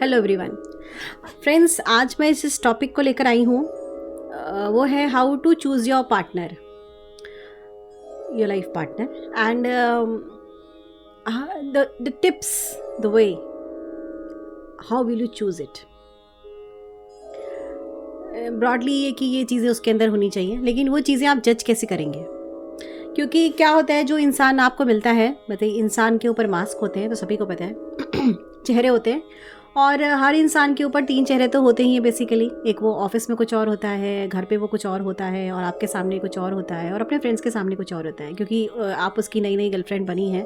Hello everyone friends, आज मैं जिस टॉपिक को लेकर आई हूँ वो है how to choose your partner, your life partner and the tips, the way how will you choose it. Broadly ये कि ये चीज़ें उसके अंदर होनी चाहिए, लेकिन वो चीज़ें आप जज कैसे करेंगे? क्योंकि क्या होता है, जो इंसान आपको मिलता है, बताइए, इंसान के ऊपर मास्क होते हैं तो सभी को पता है चेहरे होते हैं, और हर इंसान के ऊपर 3 चेहरे तो होते ही हैं बेसिकली। एक वो ऑफिस में कुछ और होता है, घर पे वो कुछ और होता है, और आपके सामने कुछ और होता है, और अपने फ्रेंड्स के सामने कुछ और होता है। क्योंकि आप उसकी नई नई गर्लफ्रेंड बनी है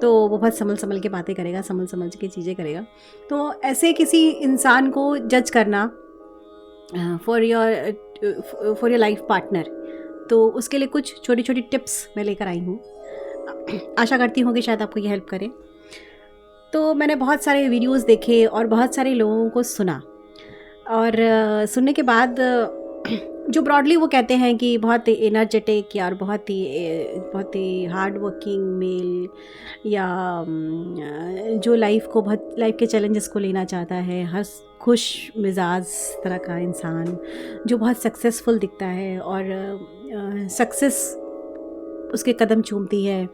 तो वो बहुत संभल संभल के बातें करेगा, संभल संभल के चीज़ें करेगा। तो ऐसे किसी इंसान को जज करना फॉर योर लाइफ पार्टनर, तो उसके लिए कुछ छोटी छोटी टिप्स मैं लेकर आई हूँ। आशा करती हूँ कि शायद आपको ये हेल्प करे। तो मैंने बहुत सारे वीडियोस देखे और बहुत सारे लोगों को सुना, और सुनने के बाद जो ब्रॉडली वो कहते हैं कि बहुत एनर्जेटिक या बहुत ही हार्ड वर्किंग मेल, या जो लाइफ के चैलेंजेस को लेना चाहता है, हर खुश मिजाज तरह का इंसान जो बहुत सक्सेसफुल दिखता है और सक्सेस उसके कदम चूमती है,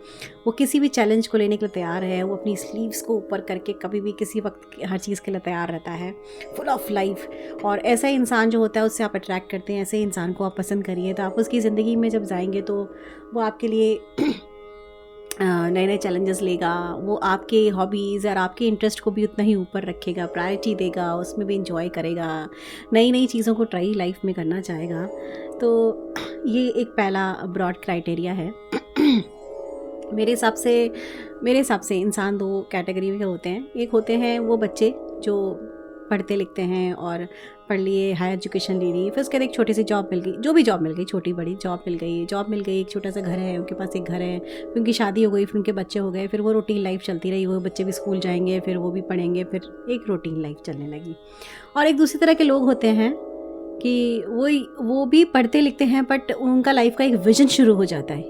वो किसी भी चैलेंज को लेने के लिए तैयार है, वो अपनी स्लीव्स को ऊपर करके कभी भी किसी वक्त हर चीज़ के लिए तैयार रहता है, फुल ऑफ लाइफ। और ऐसा इंसान जो होता है उससे आप अट्रैक्ट करते हैं, ऐसे इंसान को आप पसंद करिए, तो आप उसकी ज़िंदगी में जब जाएंगे तो वो आपके लिए नए नए चैलेंजेस लेगा, वो आपके हॉबीज़ और आपके इंटरेस्ट को भी उतना ही ऊपर रखेगा, प्रायोरिटी देगा, उसमें भी इंजॉय करेगा, नई नई चीज़ों को ट्राई लाइफ में करना चाहेगा। तो ये एक पहला ब्रॉड क्राइटेरिया है। मेरे हिसाब से इंसान 2 कैटेगरी के होते हैं। एक होते हैं वो बच्चे जो पढ़ते लिखते हैं और पढ़ लिए, हायर एजुकेशन ले ली, फिर उसके बाद एक छोटी सी जॉब मिल गई, जो भी जॉब मिल गई, छोटी बड़ी जॉब मिल गई, एक छोटा सा घर है, उनके पास एक घर है, फिर उनकी शादी हो गई, फिर उनके बच्चे हो गए, फिर वो रूटीन लाइफ चलती रही, वो बच्चे भी स्कूल जाएंगे, फिर वो भी पढ़ेंगे, फिर एक रूटीन लाइफ चलने लगी। और एक दूसरी तरह के लोग होते हैं कि वो भी पढ़ते लिखते हैं, बट उनका लाइफ का एक विज़न शुरू हो जाता है,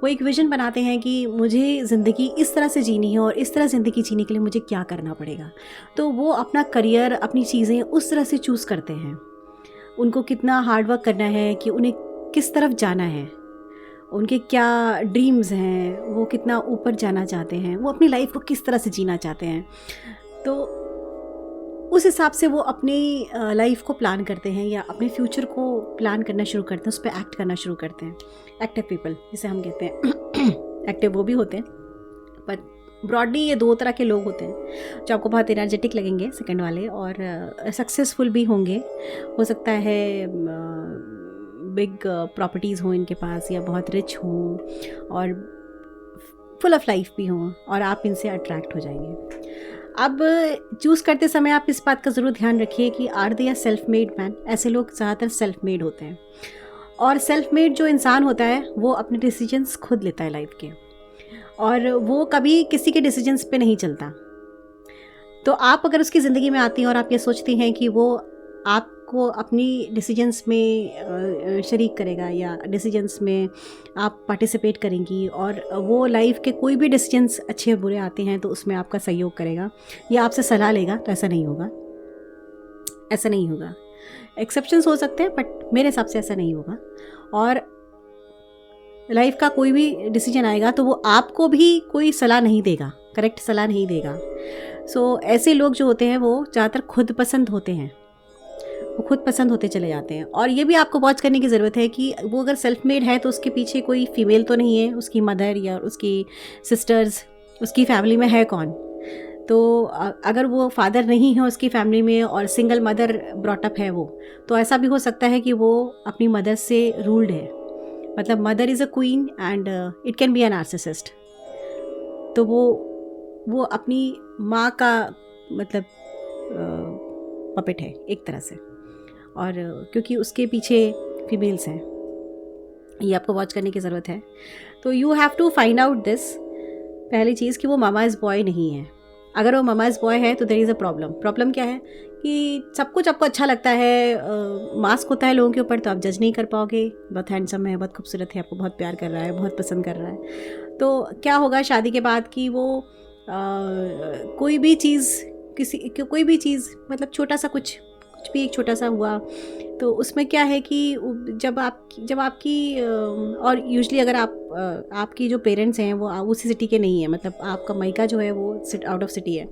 वो एक विज़न बनाते हैं कि मुझे ज़िंदगी इस तरह से जीनी है, और इस तरह ज़िंदगी जीने के लिए मुझे क्या करना पड़ेगा। तो वो अपना करियर, अपनी चीज़ें उस तरह से चूज़ करते हैं, उनको कितना हार्ड वर्क करना है, कि उन्हें किस तरफ जाना है, उनके क्या ड्रीम्स हैं, वो कितना ऊपर जाना चाहते हैं, वो अपनी लाइफ को किस तरह से जीना चाहते हैं। तो उस हिसाब से वो अपनी लाइफ को प्लान करते हैं, या अपने फ्यूचर को प्लान करना शुरू करते हैं, उस पर एक्ट करना शुरू करते हैं। एक्टिव पीपल जिसे हम कहते हैं एक्टिव वो भी होते हैं, पर ब्रॉडली ये 2 तरह के लोग होते हैं जो आपको बहुत एनर्जेटिक लगेंगे, सेकंड वाले, और सक्सेसफुल भी होंगे। हो सकता है बिग प्रॉपर्टीज़ हों इनके पास, या बहुत रिच हों, और फुल ऑफ लाइफ भी हों, और आप इनसे अट्रैक्ट हो जाएंगे। अब चूज़ करते समय आप इस बात का ज़रूर ध्यान रखिए कि आर दे या सेल्फ मेड मैन। ऐसे लोग ज़्यादातर सेल्फ मेड होते हैं, और सेल्फ मेड जो इंसान होता है वो अपने डिसीजंस खुद लेता है लाइफ के, और वो कभी किसी के डिसीजंस पे नहीं चलता। तो आप अगर उसकी ज़िंदगी में आती हैं और आप ये सोचती हैं कि वो आपको अपनी डिसीजंस में शरीक करेगा, या डिसीजंस में आप पार्टिसिपेट करेंगी, और वो लाइफ के कोई भी डिसीजंस अच्छे बुरे आते हैं तो उसमें आपका सहयोग करेगा या आपसे सलाह लेगा, तो ऐसा नहीं होगा। एक्सेप्शंस हो सकते हैं, बट मेरे हिसाब से ऐसा नहीं होगा। और लाइफ का कोई भी डिसीजन आएगा तो वो आपको भी कोई सलाह नहीं देगा, करेक्ट सलाह नहीं देगा। सो ऐसे लोग जो होते हैं वो ज़्यादातर खुद पसंद होते हैं, वो खुद पसंद होते चले जाते हैं। और ये भी आपको वॉच करने की ज़रूरत है कि वो अगर सेल्फ मेड है तो उसके पीछे कोई फीमेल तो नहीं है, उसकी मदर या उसकी सिस्टर्स, उसकी फैमिली में है कौन। तो अगर वो फादर नहीं है उसकी फैमिली में, और सिंगल मदर ब्रॉटअप है वो, तो ऐसा भी हो सकता है कि वो अपनी मदर से रूल्ड है, मतलब mother is a queen and it can be an narcissist. तो वो अपनी माँ का मतलब पपेट है एक तरह से, और क्योंकि उसके पीछे फीमेल्स हैं, ये आपको वॉच करने की ज़रूरत है। तो you have to find out this, पहली चीज़ कि वो मामा इज़ बॉय नहीं है। अगर वो मामा इज़ बॉय है तो देयर इज़ अ प्रॉब्लम क्या है कि सब कुछ आपको अच्छा लगता है, मास्क होता है लोगों के ऊपर, तो आप जज नहीं कर पाओगे। बहुत हैंडसम है, बहुत खूबसूरत है, आपको बहुत प्यार कर रहा है, बहुत पसंद कर रहा है, तो क्या होगा शादी के बाद कि वो कोई भी चीज़ कोई भी चीज़, मतलब छोटा सा कुछ भी एक छोटा सा हुआ, तो उसमें क्या है कि जब आपकी और यूजली अगर आपकी जो पेरेंट्स हैं वो उसी सिटी के नहीं है, मतलब आपका मायका जो है वो आउट ऑफ सिटी है,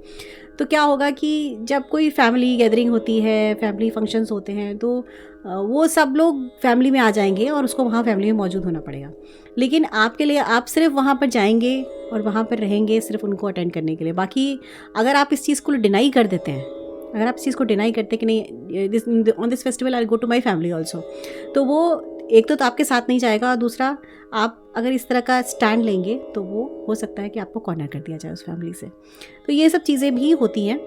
तो क्या होगा कि जब कोई फैमिली गैदरिंग होती है, फैमिली फंक्शंस होते हैं, तो वो सब लोग फैमिली में आ जाएंगे और उसको वहाँ फैमिली में मौजूद होना पड़ेगा। लेकिन आपके लिए आप सिर्फ वहाँ पर जाएंगे और वहाँ पर रहेंगे सिर्फ उनको अटेंड करने के लिए। बाकी अगर आप इस चीज़ को डिनाई कर देते हैं, अगर आप इस चीज़ को डिनाई करते हैं कि नहीं, on this festival I go to my family also, तो वो एक तो आपके साथ नहीं जाएगा, और दूसरा आप अगर इस तरह का स्टैंड लेंगे तो वो हो सकता है कि आपको कॉर्नर कर दिया जाए उस फैमिली से। तो ये सब चीज़ें भी होती हैं।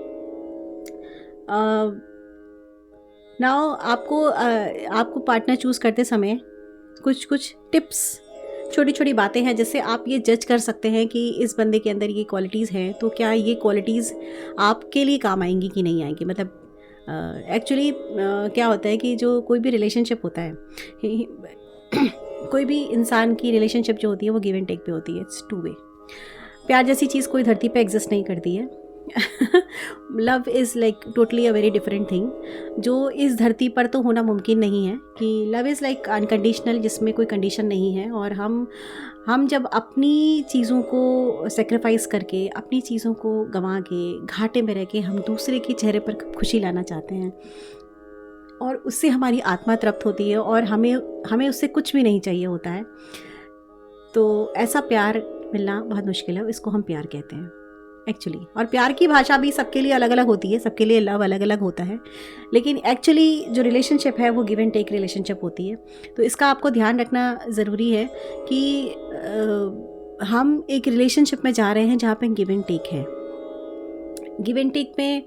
नाउ आपको पार्टनर चूज़ करते समय कुछ टिप्स, छोटी छोटी बातें हैं जिससे आप ये जज कर सकते हैं कि इस बंदे के अंदर ये क्वालिटीज़ हैं, तो क्या ये क्वालिटीज़ आपके लिए काम आएंगी कि नहीं आएंगी। मतलब एक्चुअली क्या होता है कि जो कोई भी रिलेशनशिप होता है कोई भी इंसान की रिलेशनशिप जो होती है वो गिव एंड टेक पे होती है, इट्स टू वे। प्यार जैसी चीज़ कोई धरती पे एग्जिस्ट नहीं करती है। Love is like totally a very different thing, जो इस धरती पर तो होना मुमकिन नहीं है कि लव इज़ लाइक अनकंडीशनल, जिसमें कोई कंडीशन नहीं है। और हम जब अपनी चीज़ों को सेक्रीफाइस करके, अपनी चीज़ों को गंवा के, घाटे में रह के हम दूसरे के चेहरे पर खुशी लाना चाहते हैं, और उससे हमारी आत्मा तृप्त होती है और हमें उससे कुछ भी नहीं चाहिए होता है। तो ऐसा प्यार मिलना बहुत मुश्किल है, इसको हम प्यार कहते हैं एक्चुअली। और प्यार की भाषा भी सबके लिए अलग अलग होती है, सबके लिए लव अलग अलग होता है, लेकिन एक्चुअली जो रिलेशनशिप है वो गिव एंड टेक रिलेशनशिप होती है। तो इसका आपको ध्यान रखना ज़रूरी है कि हम एक रिलेशनशिप में जा रहे हैं जहाँ पे गिव एंड टेक है। गिव एंड टेक में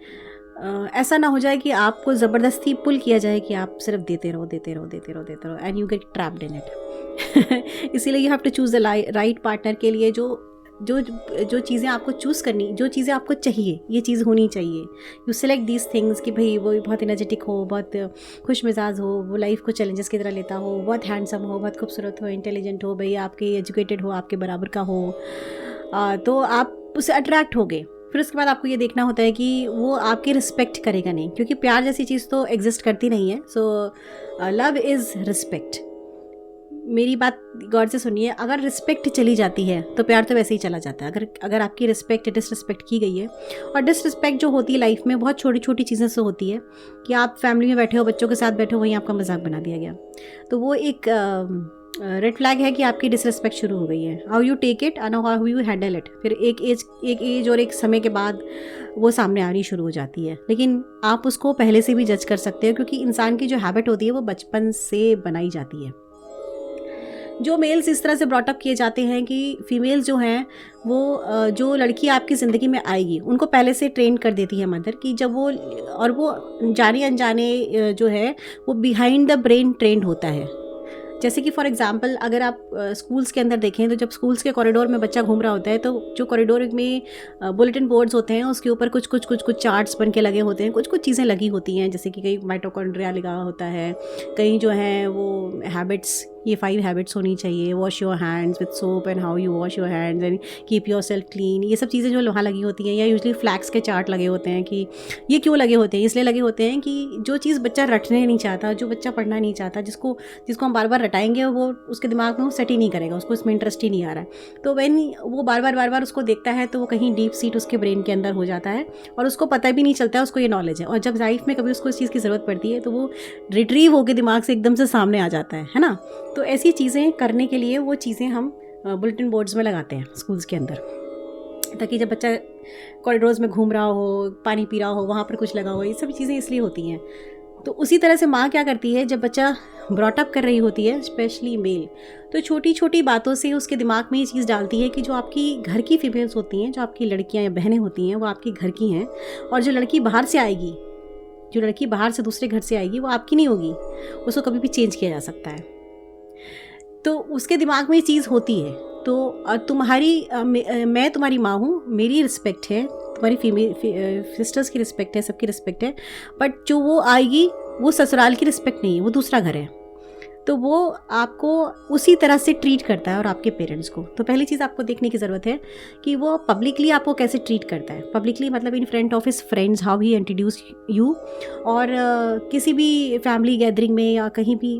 ऐसा ना हो जाए कि आपको ज़बरदस्ती पुल किया जाए कि आप सिर्फ देते रहो and you get trapped in it. इसीलिए you have to choose the right partner के लिए जो चीज़ें आपको चूज़ करनी, जो चीज़ें आपको चाहिए, ये चीज़ होनी चाहिए। यू सेलेक्ट दीज थिंग्स कि भाई वो बहुत एनर्जेटिक हो, बहुत खुश मिजाज हो, वो लाइफ को चैलेंजेस की तरह लेता हो, बहुत हैंडसम हो, बहुत खूबसूरत हो, इंटेलिजेंट हो, भाई आपके एजुकेटेड हो, आपके बराबर का हो, तो आप उससे अट्रैक्ट होगे। फिर उसके बाद आपको ये देखना होता है कि वो आपकी रिस्पेक्ट करेगा नहीं, क्योंकि प्यार जैसी चीज़ तो एग्जिस्ट करती नहीं है। So love is respect. मेरी बात गौर से सुनिए, अगर रिस्पेक्ट चली जाती है तो प्यार तो वैसे ही चला जाता है। अगर आपकी रिस्पेक्ट डिसरिस्पेक्ट की गई है, और डिसरिस्पेक्ट जो होती है लाइफ में बहुत छोटी छोटी चीज़ों से होती है कि आप फैमिली में बैठे हो, बच्चों के साथ बैठे हो, वहीं आपका मजाक बना दिया गया, तो वो एक रेड फ्लैग है कि आपकी डिसरिस्पेक्ट शुरू हो गई है। How you take it and how you handle it, फिर एक एज और एक समय के बाद वो सामने आनी शुरू हो जाती है। लेकिन आप उसको पहले से भी जज कर सकते हो, क्योंकि इंसान की जो हैबिट होती है वो बचपन से बनाई जाती है। जो मेल्स इस तरह से ब्रॉटअप किए जाते हैं कि फीमेल्स जो हैं वो जो लड़की आपकी ज़िंदगी में आएगी उनको पहले से ट्रेन कर देती है मदर कि जब वो जाने अनजाने जो है वो बिहाइंड द ब्रेन ट्रेंड होता है। जैसे कि फॉर एग्जांपल अगर आप स्कूल्स के अंदर देखें तो जब स्कूल्स के कॉरिडोर में बच्चा घूम रहा होता है तो जो कॉरिडोर में बुलेटिन बोर्ड्स होते हैं उसके ऊपर कुछ चार्ट्स बन के लगे होते हैं, कुछ चीज़ें लगी होती हैं, जैसे कि कहीं माइटोकॉन्ड्रिया लगा होता है, कहीं जो है वो हैबिट्स, ये 5 हैबिट्स होनी चाहिए, wash your hands with soap and how you wash your hands and keep your self clean, ये सब चीज़ें जो वहाँ लगी होती हैं। या यूजली फ्लैग्स के चार्ट लगे होते हैं कि ये क्यों लगे होते हैं, इसलिए लगे होते हैं कि जो चीज़ बच्चा रटने नहीं चाहता, जो बच्चा पढ़ना नहीं चाहता, जिसको हम बार बार रटाएंगे वो उसके दिमाग में वो सेट ही नहीं करेगा, उसको इसमें इंटरेस्ट ही नहीं आ रहा है। तो व्हेन वो बार बार उसको देखता है तो वो कहीं डीप सीट उसके ब्रेन के अंदर हो जाता है और उसको पता भी नहीं चलता है, उसको ये नॉलेज है। और जब लाइफ में कभी उसको इस चीज़ की ज़रूरत पड़ती है तो वो रिट्रीव होकर दिमाग से एकदम से सामने आ जाता है ना। तो ऐसी चीज़ें करने के लिए वो चीज़ें हम बुलेटिन बोर्ड्स में लगाते हैं स्कूल्स के अंदर, ताकि जब बच्चा कॉरिडोर्स में घूम रहा हो, पानी पी रहा हो, वहाँ पर कुछ लगा हो, ये सब चीज़ें इसलिए होती हैं। तो उसी तरह से माँ क्या करती है, जब बच्चा ब्रॉटअप कर रही होती है, स्पेशली मेल, तो छोटी छोटी बातों से उसके दिमाग में ये चीज़ डालती है कि जो आपकी घर की फीमेल्स होती हैं, जो आपकी लड़कियाँ या बहनें होती हैं, वो आपकी घर की हैं, और जो लड़की बाहर से आएगी, जो लड़की बाहर से दूसरे घर से आएगी, वो आपकी नहीं होगी, उसको कभी भी चेंज किया जा सकता है। तो उसके दिमाग में ये चीज़ होती है। तो मैं तुम्हारी माँ हूँ, मेरी रिस्पेक्ट है, तुम्हारी फीमेल सिस्टर्स की रिस्पेक्ट है, सबकी रिस्पेक्ट है, बट जो वो आएगी वो ससुराल की रिस्पेक्ट नहीं है, वो दूसरा घर है। तो वो आपको उसी तरह से ट्रीट करता है और आपके पेरेंट्स को। तो पहली चीज़ आपको देखने की ज़रूरत है कि वो पब्लिकली आपको कैसे ट्रीट करता है। पब्लिकली मतलब in front of his friends, how he introduce you, और किसी भी फैमिली गैदरिंग में या कहीं भी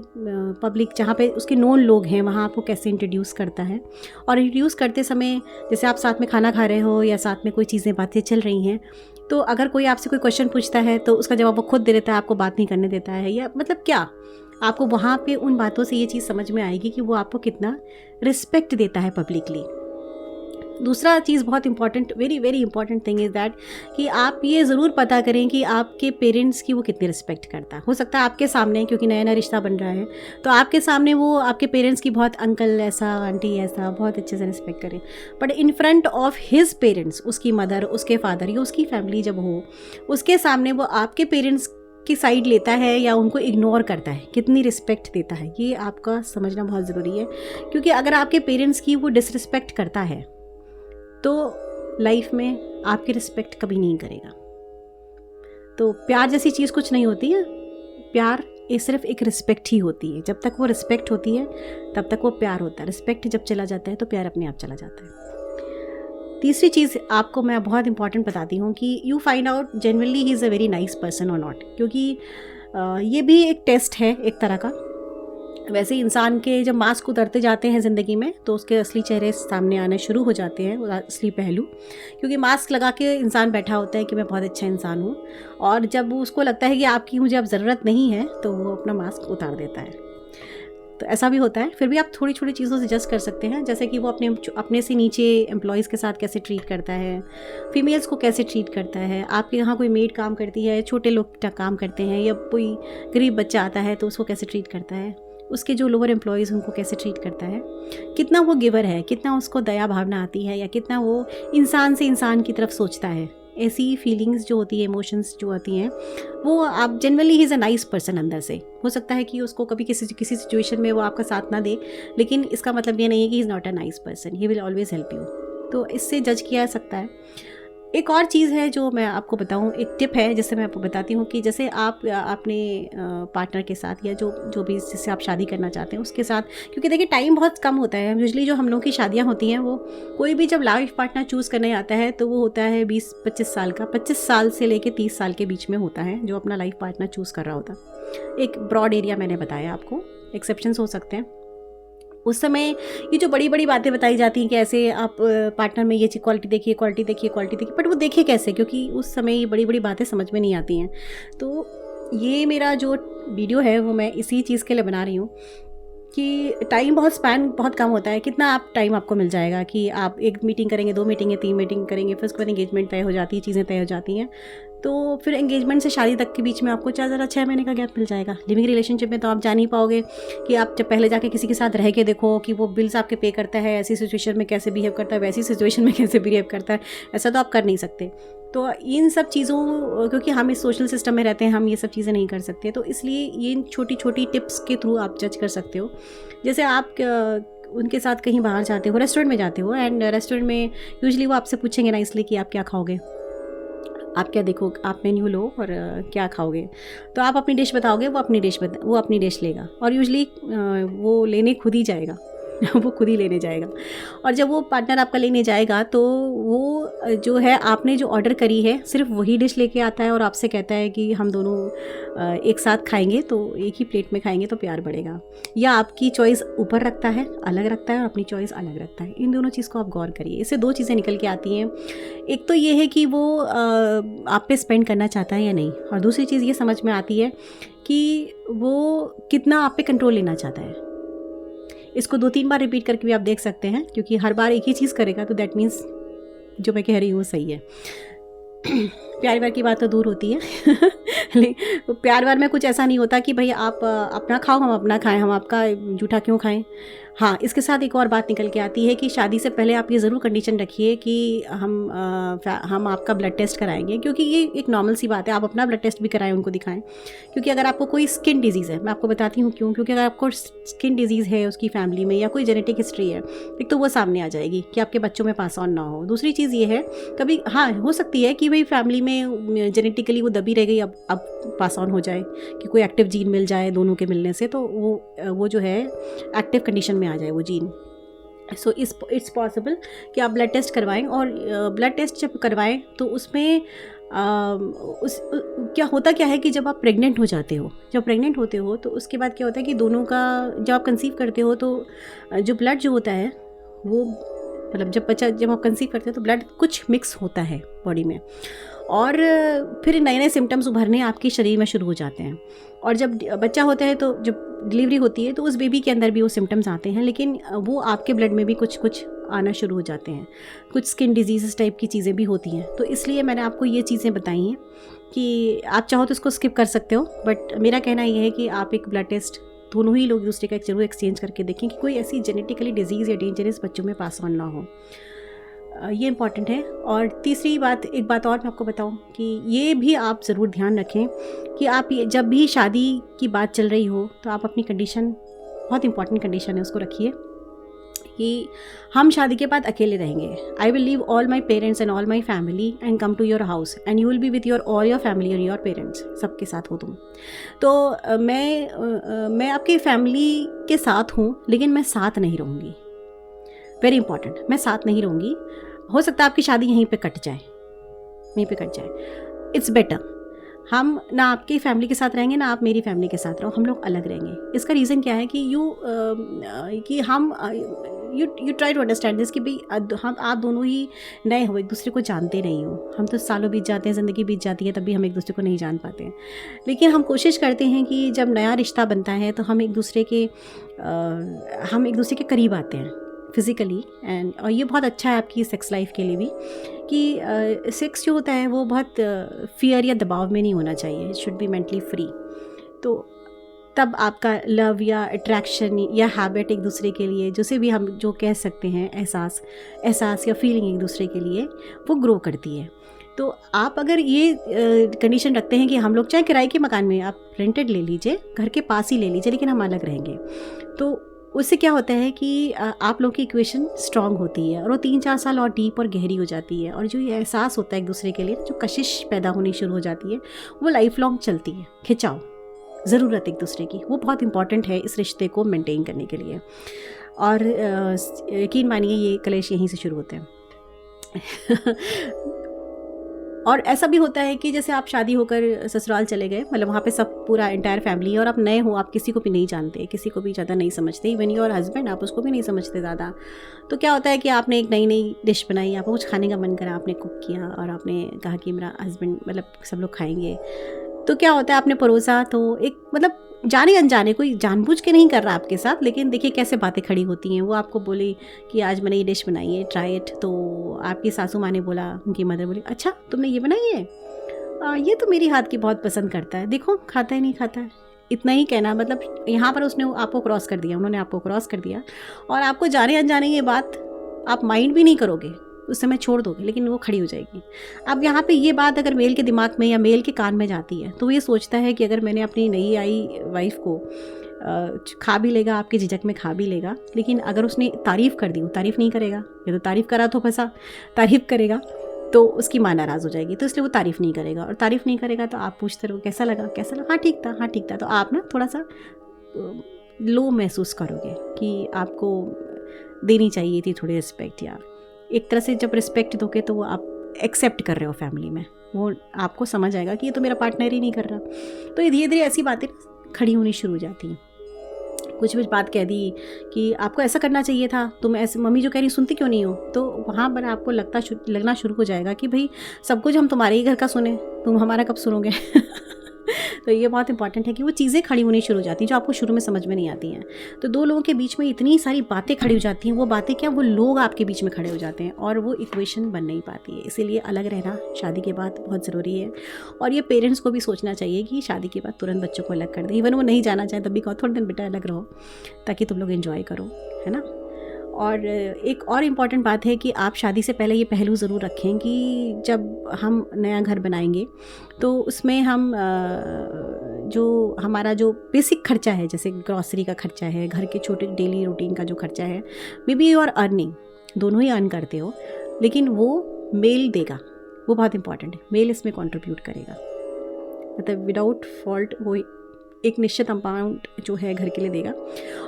पब्लिक जहाँ पे उसके नोन लोग हैं वहाँ आपको कैसे इंट्रोड्यूस करता है। और इंट्रोड्यूस करते समय जैसे आप साथ में खाना खा रहे हो या साथ में कोई चीज़ें बातें चल रही हैं, तो अगर कोई आपसे कोई क्वेश्चन पूछता है तो उसका जवाब वो खुद दे देता है, आपको बात नहीं करने देता है, या मतलब क्या आपको वहाँ पे उन बातों से ये चीज़ समझ में आएगी कि वो आपको कितना रिस्पेक्ट देता है पब्लिकली। दूसरा चीज़ बहुत important, very very important thing is that कि आप ये ज़रूर पता करें कि आपके पेरेंट्स की वो कितनी रिस्पेक्ट करता है। हो सकता है आपके सामने, क्योंकि नया नया रिश्ता बन रहा है, तो आपके सामने वो आपके पेरेंट्स की बहुत अंकल ऐसा, आंटी ऐसा बहुत अच्छे से रिस्पेक्ट करें, but in front of his parents, उसकी मदर, उसके फादर या उसकी फैमिली जब हो, उसके सामने वो आपके पेरेंट्स की साइड लेता है या उनको इग्नोर करता है, कितनी रिस्पेक्ट देता है, ये आपका समझना बहुत ज़रूरी है। क्योंकि अगर आपके पेरेंट्स की वो डिसरिस्पेक्ट करता है तो लाइफ में आपकी रिस्पेक्ट कभी नहीं करेगा। तो प्यार जैसी चीज़ कुछ नहीं होती है, प्यार ये सिर्फ एक रिस्पेक्ट ही होती है। जब तक वो रिस्पेक्ट होती है तब तक वो प्यार होता है। रिस्पेक्ट जब चला जाता है तो प्यार अपने आप चला जाता है। तीसरी चीज़ आपको मैं बहुत इंपॉर्टेंट बताती हूँ कि you find out generally he is a very nice person और नॉट, क्योंकि ये भी एक टेस्ट है एक तरह का। वैसे इंसान के जब मास्क उतरते जाते हैं ज़िंदगी में तो उसके असली चेहरे सामने आने शुरू हो जाते हैं, असली पहलू, क्योंकि मास्क लगा के इंसान बैठा होता है कि मैं बहुत अच्छा इंसान हूँ, और जब उसको लगता है कि आपकी मुझे अब ज़रूरत नहीं है तो वो अपना मास्क उतार देता है। तो ऐसा भी होता है। फिर भी आप थोड़ी छोटी चीज़ों से जज कर सकते हैं, जैसे कि वो अपने से नीचे एम्प्लॉयज़ के साथ कैसे ट्रीट करता है, फीमेल्स को कैसे ट्रीट करता है, आपके यहाँ कोई मेड काम करती है, छोटे लोग काम करते हैं, या कोई गरीब बच्चा आता है तो उसको कैसे ट्रीट करता है, उसके जो लोअर एम्प्लॉयज़ उनको कैसे ट्रीट करता है, कितना वो गिवर है, कितना उसको दया भावना आती है, या कितना वो इंसान से इंसान की तरफ सोचता है। ऐसी फीलिंग्स जो होती है, इमोशंस जो आती हैं, वो आप generally he is a nice person अंदर से। हो सकता है कि उसको कभी किसी सिचुएशन में वो आपका साथ ना दे, लेकिन इसका मतलब ये नहीं है कि he is not a nice person, he will always help you. तो इससे जज किया जा सकता है। एक और चीज़ है जो मैं आपको बताऊं, एक टिप है जिससे मैं आपको बताती हूँ कि जैसे आप अपने पार्टनर के साथ या जो भी जिससे आप शादी करना चाहते हैं उसके साथ, क्योंकि देखिए टाइम बहुत कम होता है यूजली, जो हम लोगों की शादियाँ होती हैं, वो कोई भी जब लाइफ पार्टनर चूज़ करने आता है तो वो होता है 20-25 साल का, 25 साल से लेकर 30 साल के बीच में होता है जो अपना लाइफ पार्टनर चूज़ कर रहा होता है। एक ब्रॉड एरिया मैंने बताया आपको, एक्सेप्शंस हो सकते हैं। उस समय ये जो बड़ी बड़ी बातें बताई जाती हैं कि ऐसे आप पार्टनर में ये क्वालिटी देखिए, क्वालिटी देखिए, क्वालिटी देखिए, बट वो देखिए कैसे, क्योंकि उस समय ये बड़ी बड़ी बातें समझ में नहीं आती हैं। तो ये मेरा जो वीडियो है वो मैं इसी चीज़ के लिए बना रही हूँ कि टाइम बहुत स्पैन बहुत कम होता है। कितना आप टाइम आपको मिल जाएगा कि आप 1 मीटिंग करेंगे, 2 मीटिंग, 3 मीटिंग करेंगे, फिर उसके बाद एंगेजमेंट तय हो जाती है, चीज़ें तय हो जाती हैं। तो फिर एंगेजमेंट से शादी तक के बीच में आपको ज़्यादा 6 महीने का गैप मिल जाएगा। लिविंग रिलेशनशिप में तो आप जान ही पाओगे कि आप जब पहले जाके किसी के साथ रह के देखो कि वो बिल्स आपके पे करता है, ऐसी सिचुएशन में कैसे बिहेव करता है, वैसी सिचुएशन में कैसे बिहेव करता है, ऐसा तो आप कर नहीं सकते। तो इन सब चीज़ों, क्योंकि हम इस सोशल सिस्टम में रहते हैं, हम ये सब चीज़ें नहीं कर सकते, तो इसलिए ये छोटी छोटी टिप्स के थ्रू आप जज कर सकते हो। जैसे आप उनके साथ कहीं बाहर जाते हो, रेस्टोरेंट में जाते हो, एंड रेस्टोरेंट में यूजुअली वो आपसे पूछेंगे नाइसली कि आप क्या खाओगे, आप क्या देखो, आप मेन्यू लो और क्या खाओगे, तो आप अपनी डिश बताओगे, वो अपनी डिश लेगा, और यूजुअली वो लेने खुद ही जाएगा वो खुद ही लेने जाएगा। और जब वो पार्टनर आपका लेने जाएगा तो वो जो है आपने जो ऑर्डर करी है सिर्फ वही डिश लेके आता है और आपसे कहता है कि हम दोनों एक साथ खाएंगे, तो एक ही प्लेट में खाएंगे तो प्यार बढ़ेगा। या आपकी चॉइस ऊपर रखता है, अलग रखता है, और अपनी चॉइस अलग रखता है। इन दोनों चीज़ को आप गौर करिए। इससे 2 चीज़ें निकल के आती हैं। एक तो ये है कि वो आप पे स्पेंड करना चाहता है या नहीं, और दूसरी चीज़ ये समझ में आती है कि वो कितना आप पे कंट्रोल लेना चाहता है। इसको 2-3 बार रिपीट करके भी आप देख सकते हैं, क्योंकि हर बार एक ही चीज़ करेगा तो दैट मीन्स जो मैं कह रही हूँ सही है। प्यार व्यार की बात तो दूर होती है लेकिन प्यार व्यार में कुछ ऐसा नहीं होता कि भाई आप अपना खाओ हम अपना खाएं, हम आपका जूठा क्यों खाएं। हाँ, इसके साथ एक और बात निकल के आती है कि शादी से पहले आप ये ज़रूर कंडीशन रखिए कि हम आपका ब्लड टेस्ट कराएंगे, क्योंकि ये एक नॉर्मल सी बात है। आप अपना ब्लड टेस्ट भी कराएं, उनको दिखाएं, क्योंकि अगर आपको कोई स्किन डिजीज़ है, मैं आपको बताती हूँ क्यों, क्योंकि अगर आपको स्किन डिजीज़ है उसकी फैमिली में या कोई जेनेटिक हिस्ट्री है, एक तो वो सामने आ जाएगी कि आपके बच्चों में पास ऑन ना हो। दूसरी चीज़ ये है, कभी हाँ हो सकती है कि भाई फैमिली में जेनेटिकली वो दबी रह गई, अब पास ऑन हो जाए, कि कोई एक्टिव जीन मिल जाए दोनों के मिलने से, तो वो जो है एक्टिव कंडीशन में आ जाए वो जीन। सो इट्स पॉसिबल कि आप ब्लड टेस्ट करवाएं, और ब्लड टेस्ट जब करवाएं तो उसमें क्या होता क्या है कि जब आप प्रेग्नेंट हो जाते हो, जब प्रेग्नेंट होते हो तो उसके बाद क्या होता है कि दोनों का, जब आप कंसीव करते हो तो जो ब्लड जो होता है वो, मतलब जब आप कंसीव करते हो तो ब्लड कुछ मिक्स होता है बॉडी में, और फिर नए नए सिम्टम्स उभरने आपके शरीर में शुरू हो जाते हैं। और जब बच्चा होता है, तो जब डिलीवरी होती है तो उस बेबी के अंदर भी वो सिम्टम्स आते हैं, लेकिन वो आपके ब्लड में भी कुछ कुछ आना शुरू हो जाते हैं, कुछ स्किन डिजीज़ टाइप की चीज़ें भी होती हैं। तो इसलिए मैंने आपको ये चीज़ें बताई हैं कि आप चाहो तो इसको स्किप कर सकते हो, बट मेरा कहना ये है कि आप एक ब्लड टेस्ट दोनों ही लोग दूसरे का जरूर एक्सचेंज करके देखें कि कोई ऐसी जेनेटिकली डिजीज़ या डेंजरस बच्चों में पास ऑन ना हो। ये इम्पॉर्टेंट है। और तीसरी बात, एक बात और मैं आपको बताऊं कि ये भी आप ज़रूर ध्यान रखें कि आप जब भी शादी की बात चल रही हो तो आप अपनी कंडीशन, बहुत इंपॉर्टेंट कंडीशन है, उसको रखिए कि हम शादी के बाद अकेले रहेंगे। I will leave all my parents and all my family and come to your house and you will be with your all your family और योर पेरेंट्स, सबके साथ हो तुम। तो मैं आपकी फैमिली के साथ हूँ, लेकिन मैं साथ नहीं रहूँगी। वेरी इंपॉर्टेंट, मैं साथ नहीं रहूँगी। हो सकता है आपकी शादी यहीं पे कट जाए, यहीं पे कट जाए। इट्स बेटर हम ना आपकी फैमिली के साथ रहेंगे ना आप मेरी फैमिली के साथ रहो, हम लोग अलग रहेंगे। इसका रीज़न क्या है कि you try to understand this कि भाई हम आप दोनों ही नए हो, एक दूसरे को जानते नहीं हो। हम तो सालों बीत जाते हैं, ज़िंदगी बीत जाती है, तब भी हम एक दूसरे को नहीं जान पाते हैं। लेकिन हम कोशिश करते हैं कि जब नया रिश्ता बनता है तो हम एक दूसरे के करीब आते हैं फिज़िकली। और ये बहुत अच्छा है आपकी सेक्स लाइफ के लिए भी कि सेक्स जो होता है वो बहुत फियर या दबाव में नहीं होना चाहिए। It should be mentally free. तो तब आपका लव या अट्रैक्शन या हैबिट एक दूसरे के लिए, जिसे भी हम जो कह सकते हैं, एहसास या फीलिंग एक दूसरे के लिए, वो ग्रो करती है। तो आप अगर ये कंडीशन रखते हैं कि हम लोग चाहे किराए के मकान में, आप रेंटेड ले लीजिए, घर के पास ही ले लीजिए, लेकिन हम अलग रहेंगे, तो उससे क्या होता है कि आप लोग की इक्वेशन स्ट्रांग होती है और वो 3-4 साल और डीप और गहरी हो जाती है। और जो ये एहसास होता है एक दूसरे के लिए, जो कशिश पैदा होनी शुरू हो जाती है, वो लाइफ लॉन्ग चलती है। खिंचाव, ज़रूरत एक दूसरे की, वो बहुत इंपॉर्टेंट है इस रिश्ते को मेंटेन करने के लिए। और यकीन मानिए ये कलेश यहीं से शुरू होते हैं। और ऐसा भी होता है कि जैसे आप शादी होकर ससुराल चले गए, मतलब वहाँ पे सब पूरा एंटायर फैमिली है और आप नए हो, आप किसी को भी नहीं जानते, किसी को भी ज़्यादा नहीं समझते, इवन योर हस्बैंड, आप उसको भी नहीं समझते ज़्यादा। तो क्या होता है कि आपने एक नई डिश बनाई, आपको कुछ खाने का मन करा, आपने कुक किया और आपने कहा कि मेरा हस्बैंड, मतलब सब लोग खाएंगे। तो क्या होता है, आपने परोसा, तो एक मतलब जाने अनजाने, कोई जानबूझ के नहीं कर रहा आपके साथ, लेकिन देखिए कैसे बातें खड़ी होती हैं। वो आपको बोली कि आज मैंने ये डिश बनाई है, ट्राई इट। तो आपकी सासू माँ ने बोला, उनकी मदर बोली, अच्छा तुमने ये बनाई है, ये तो मेरी हाथ की बहुत पसंद करता है, देखो खाता है नहीं खाता है। इतना ही कहना, मतलब यहाँ पर उसने आपको क्रॉस कर दिया, उन्होंने आपको क्रॉस कर दिया, और आपको जाने अनजाने ये बात आप माइंड भी नहीं करोगे, उस समय छोड़ दोगे, लेकिन वो खड़ी हो जाएगी। अब यहाँ पे ये बात अगर मेल के दिमाग में या मेल के कान में जाती है, तो वो ये सोचता है कि अगर मैंने अपनी नई आई वाइफ को खा भी लेगा, आपके झिझक में खा भी लेगा, लेकिन अगर उसने तारीफ़ कर दी, वो तारीफ़ नहीं करेगा, या तो तारीफ़ करा तो फंसा, तारीफ़ करेगा तो उसकी माँ नाराज़ हो जाएगी, तो इसलिए वो तारीफ़ नहीं करेगा। और तारीफ़ नहीं करेगा तो आप पूछते रहो कैसा लगा, कैसा लगा, हाँ ठीक था, हाँ ठीक था। तो आप ना थोड़ा सा लो महसूस करोगे कि आपको देनी चाहिए थी थोड़ी रिस्पेक्ट। या एक तरह से जब रिस्पेक्ट दोगे तो वो आप एक्सेप्ट कर रहे हो फैमिली में, वो आपको समझ आएगा कि ये तो मेरा पार्टनर ही नहीं कर रहा। तो ये धीरे धीरे ऐसी बातें खड़ी होनी शुरू हो जाती हैं। कुछ भी बात कह दी कि आपको ऐसा करना चाहिए था, तुम ऐसे, मम्मी जो कह रही सुनती क्यों नहीं हो, तो वहाँ पर आपको लगना शुरू हो जाएगा कि भाई सब कुछ हम तुम्हारे ही घर का सुने, तुम हमारा कब सुनोगे। तो ये बहुत इंपॉर्टेंट है कि वो चीज़ें खड़ी होनी शुरू हो जाती हैं जो आपको शुरू में समझ में नहीं आती हैं। तो दो लोगों के बीच में इतनी सारी बातें खड़ी हो जाती हैं, वो बातें क्या, वो लोग आपके बीच में खड़े हो जाते हैं और वो इक्वेशन बन नहीं पाती है। इसीलिए अलग रहना शादी के बाद बहुत ज़रूरी है। और ये पेरेंट्स को भी सोचना चाहिए कि शादी के बाद तुरंत बच्चों को अलग कर दें। इवन वो नहीं जाना चाहें तब भी कहो थोड़े दिन बेटा अलग रहो, ताकि तुम लोग एंजॉय करो, है ना। और एक और इम्पॉर्टेंट बात है कि आप शादी से पहले ये पहलू ज़रूर रखें कि जब हम नया घर बनाएंगे तो उसमें हम जो हमारा जो बेसिक खर्चा है, जैसे ग्रॉसरी का खर्चा है, घर के छोटे डेली रूटीन का जो खर्चा है, maybe you are earning, दोनों ही अर्न करते हो, लेकिन वो मेल देगा, वो बहुत इंपॉर्टेंट है। मेल इसमें कंट्रीब्यूट करेगा, मतलब विदाउट फॉल्ट वो एक निश्चित अमाउंट जो है घर के लिए देगा।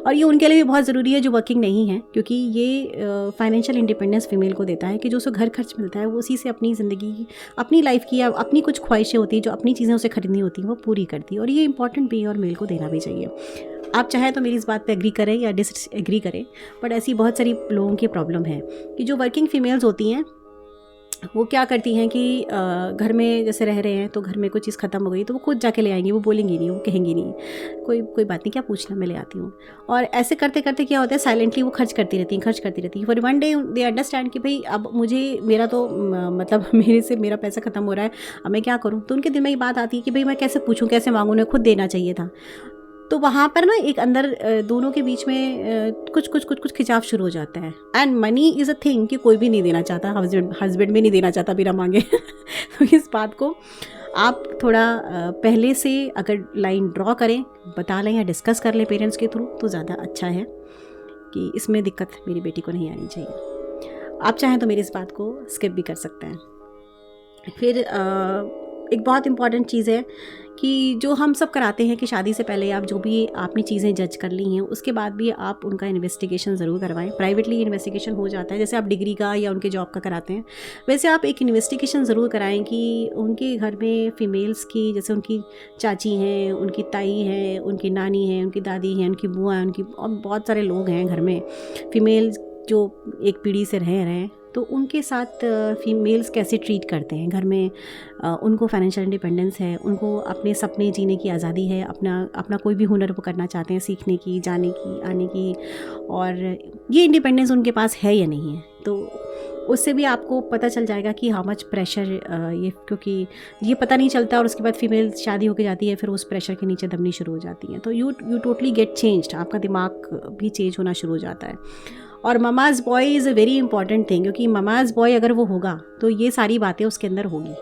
और ये उनके लिए भी बहुत ज़रूरी है जो वर्किंग नहीं है, क्योंकि ये फाइनेंशियल इंडिपेंडेंस फीमेल को देता है कि जो उसको घर खर्च मिलता है वो उसी से अपनी ज़िंदगी, अपनी लाइफ की या अपनी कुछ ख्वाहिशें होती हैं जो अपनी चीज़ें उसे खरीदनी होती हैं वो पूरी करती है। और ये इंपॉर्टेंट भी है और मेल को देना भी चाहिए। आप चाहे तो मेरी इस बात पे एग्री करें या डिसएग्री करें, बट ऐसी बहुत सारी लोगों की प्रॉब्लम है कि जो वर्किंग फीमेल्स होती हैं वो क्या करती हैं कि घर में जैसे रह रहे हैं तो घर में कोई चीज़ ख़त्म हो गई तो वो खुद जाके ले आएंगी, वो बोलेंगी नहीं, वो कहेंगी नहीं कोई बात नहीं, क्या पूछना, मैं ले आती हूँ। और ऐसे करते करते क्या होता है, साइलेंटली वो खर्च करती रहती हैं। For one day they understand कि भाई अब मुझे मेरा तो मतलब मेरे से मेरा पैसा ख़त्म हो रहा है, अब मैं क्या करूँ। तो उनके दिल में ये बात आती है कि भाई मैं कैसे पूछूँ, कैसे मांगूँ, उन्हें खुद देना चाहिए था। तो वहाँ पर ना एक अंदर दोनों के बीच में कुछ खिंचाव शुरू हो जाता है। And money is a thing कि कोई भी नहीं देना चाहता, हस्बैंड भी नहीं देना चाहता बिना मांगे। तो इस बात को आप थोड़ा पहले से अगर लाइन ड्रॉ करें, बता लें या डिस्कस कर लें पेरेंट्स के थ्रू, तो ज़्यादा अच्छा है कि इसमें दिक्कत मेरी बेटी को नहीं आनी चाहिए। आप चाहें तो मेरी इस बात को स्किप भी कर सकते हैं। फिर एक बहुत इम्पॉर्टेंट चीज़ है कि जो हम सब कराते हैं कि शादी से पहले आप जो भी आपने चीज़ें जज कर ली हैं उसके बाद भी आप उनका इन्वेस्टिगेशन ज़रूर करवाएं। प्राइवेटली इन्वेस्टिगेशन हो जाता है, जैसे आप डिग्री का या उनके जॉब का कराते हैं, वैसे आप एक इन्वेस्टिगेशन ज़रूर कराएं कि उनके घर में फ़ीमेल्स की, जैसे उनकी चाची हैं, उनकी ताई हैं, उनकी नानी हैं, उनकी दादी हैं, उनकी बुआ हैं, उनकी और बहुत सारे लोग हैं घर में फ़ीमेल्स जो एक पीढ़ी से रह रहे हैं, तो उनके साथ फीमेल्स कैसे ट्रीट करते हैं घर में। उनको फाइनेंशियल इंडिपेंडेंस है, उनको अपने सपने जीने की आज़ादी है, अपना कोई भी हुनर वो करना चाहते हैं, सीखने की, जाने की, आने की, और ये इंडिपेंडेंस उनके पास है या नहीं है। तो उससे भी आपको पता चल जाएगा कि हाउ मच प्रेशर ये, क्योंकि ये पता नहीं चलता और उसके बाद फीमेल शादी होकर जाती है, फिर उस प्रेशर के नीचे दबनी शुरू हो जाती हैं। तो यू टोटली गेट चेंज्ड, आपका दिमाग भी चेंज होना शुरू हो जाता है। और mama's boy is a very important thing, क्योंकि ममाज़ बॉय अगर वो होगा तो ये सारी बातें उसके अंदर होगी,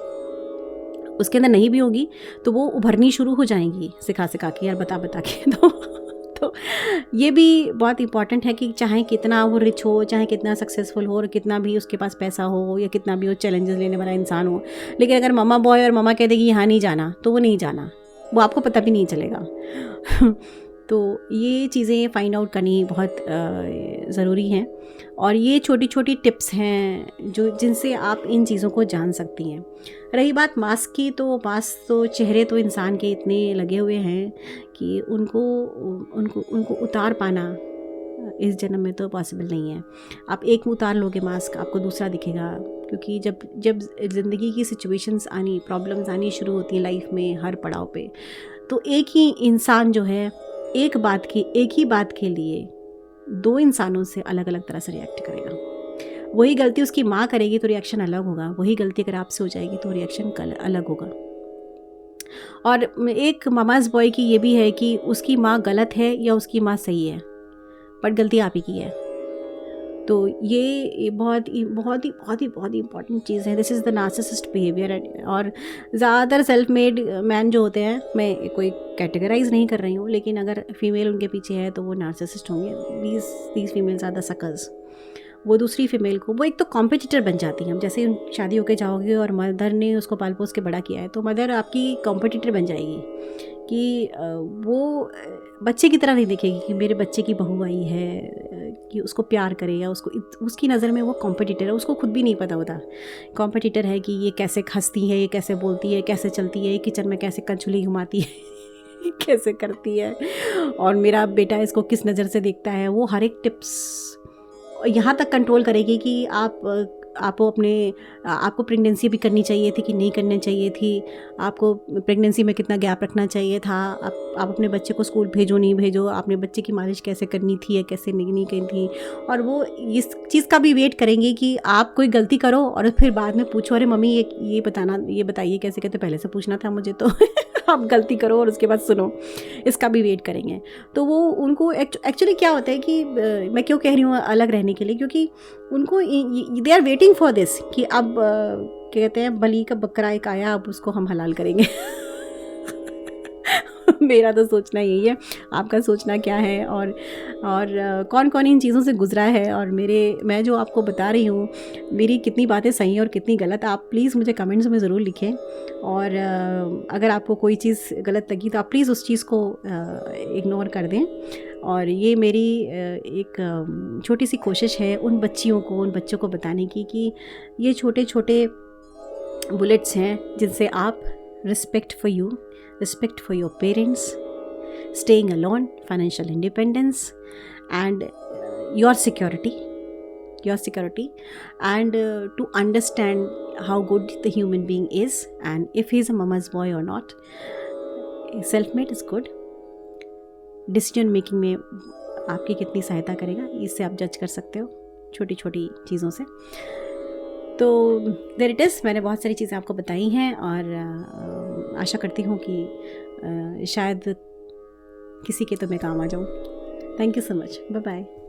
उसके अंदर नहीं भी होगी तो वो उभरनी शुरू हो जाएंगी सिखा के, यार बता के। तो ये भी बहुत इंपॉर्टेंट है कि चाहे कितना वो रिच हो, चाहे कितना सक्सेसफुल हो और कितना भी उसके पास पैसा हो या कितना भी वो चैलेंजेस लेने वाला इंसान हो, लेकिन अगर ममा बॉय और ममा कह देगी यहाँ नहीं जाना तो वो नहीं जाना, वो आपको पता भी नहीं चलेगा। तो ये चीज़ें फाइंड आउट करनी बहुत ज़रूरी हैं। और ये छोटी छोटी टिप्स हैं जिनसे आप इन चीज़ों को जान सकती हैं। रही बात मास्क की, तो मास्क तो चेहरे तो इंसान के इतने लगे हुए हैं कि उनको उतार पाना इस जन्म में तो पॉसिबल नहीं है। आप एक उतार लोगे मास्क, आपको दूसरा दिखेगा, क्योंकि जब ज़िंदगी की सिचुएशंस आनी, प्रॉब्लम्स आनी शुरू होती हैं लाइफ में हर पड़ाव पे, तो एक ही इंसान जो है एक ही बात के लिए दो इंसानों से अलग अलग तरह से रिएक्ट करेगा। वही गलती उसकी माँ करेगी तो रिएक्शन अलग होगा, वही गलती अगर आपसे हो जाएगी तो रिएक्शन अलग होगा। और एक ममाज़ बॉय की ये भी है कि उसकी माँ गलत है या उसकी माँ सही है, पर गलती आप ही की है। तो ये बहुत ही इंपॉर्टेंट चीज़ है। This is the narcissist behaviour. और ज़्यादातर सेल्फ मेड मैन जो होते हैं, मैं कोई कैटेगराइज नहीं कर रही हूँ, लेकिन अगर फीमेल उनके पीछे है तो वो नार्सिसिस्ट होंगे। These females are the suckers. वो दूसरी फीमेल को, वो एक तो कॉम्पिटिटर बन जाती हैं। जैसे शादी होकर जाओगे और मदर ने उसको पाल पोस के बड़ा किया है, तो मदर आपकी कॉम्पिटिटर बन जाएगी कि वो बच्चे की तरह नहीं देखेगी कि मेरे बच्चे की बहू आई है, कि उसको प्यार करे, या उसकी नज़र में वो कॉम्पिटिटर है। उसको खुद भी नहीं पता होता कॉम्पिटिटर है कि ये कैसे हंसती है, ये कैसे बोलती है, कैसे चलती है, किचन में कैसे कंचुली घुमाती है कैसे करती है, और मेरा बेटा इसको किस नज़र से देखता है। वो हर एक टिप्स यहाँ तक कंट्रोल करेगी कि आप आपको प्रेगनेंसी भी करनी चाहिए थी कि नहीं करनी चाहिए थी, आपको प्रेगनेंसी में कितना गैप रखना चाहिए था, आप अपने बच्चे को स्कूल भेजो नहीं भेजो, आपने बच्चे की मालिश कैसे करनी थी या कैसे नहीं करनी थी। और वो इस चीज़ का भी वेट करेंगे कि आप कोई गलती करो और फिर बाद में पूछो, अरे मम्मी ये बताइए कैसे कहते, पहले से पूछना था मुझे तो आप गलती करो और उसके बाद सुनो, इसका भी वेट करेंगे। तो वो उनको एक्चुअली क्या होता है कि मैं क्यों कह रही हूँ अलग रहने के लिए, क्योंकि उनको they are waiting for this कि अब कहते हैं बलि का बकरा एक आया, अब उसको हम हलाल करेंगे। मेरा तो सोचना यही है, आपका सोचना क्या है, और कौन कौन इन चीज़ों से गुजरा है, और मैं जो आपको बता रही हूँ मेरी कितनी बातें सही हैं और कितनी गलत, आप प्लीज़ मुझे कमेंट्स में ज़रूर लिखें। और अगर आपको कोई चीज़ गलत लगी तो आप प्लीज़ उस चीज़ को इग्नोर कर दें। और ये मेरी एक छोटी सी कोशिश है उन बच्चों को बताने की कि ये छोटे छोटे बुलेट्स हैं जिनसे आप respect for your parents, staying alone, financial independence and your security, and to understand how good the human being is, and if he is a mama's boy or not. Self-made is good. Decision making में आपकी कितनी सहायता करेगा, इससे आप जज कर सकते हो छोटी छोटी चीज़ों से। तो देयर इट इज़, मैंने बहुत सारी चीज़ें आपको बताई हैं और आशा करती हूँ कि शायद किसी के तो मैं काम आ जाऊँ। Thank you so much, bye bye.